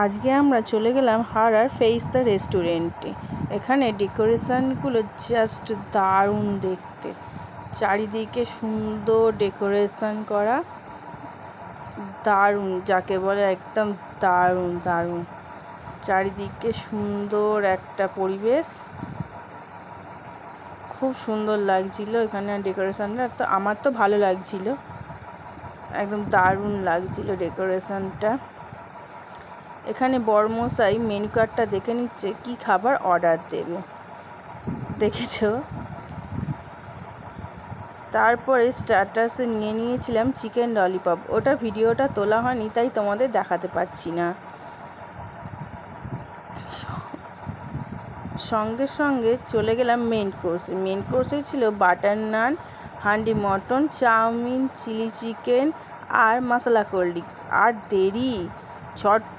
আজকে আমরা চলে গেলাম হাওড়ার ফেইস্তা রেস্টুরেন্টে। এখানে ডেকোরেশনগুলো জাস্ট দারুণ দেখতে, চারিদিকে সুন্দর ডেকোরেশন করা, দারুণ যাকে বলে একদম দারুণ দারুণ। চারিদিকে সুন্দর একটা পরিবেশ, খুব সুন্দর লাগছিল এখানে ডেকোরেশনটা। তো আমার তো ভালো লাগছিল, একদম দারুণ লাগছিল ডেকোরেশনটা। এখানে বরমশাই মেনু কার্ডটা দেখে নিচ্ছে কি খাবার অর্ডার দেবে, দেখেছো? তারপরে স্টার্টার্সে নিয়েছিলাম চিকেন ললিপপ। ওটা ভিডিওটা তোলা হয়নি, তাই তোমাদের দেখাতে পারছি না। সঙ্গে সঙ্গে চলে গেলাম মেন কোর্সে ছিল butter naan, handi mutton, chowmein, chilli chicken আর মশলা কোল্ড ড্রিঙ্কস। আর দেরি, ঝটপট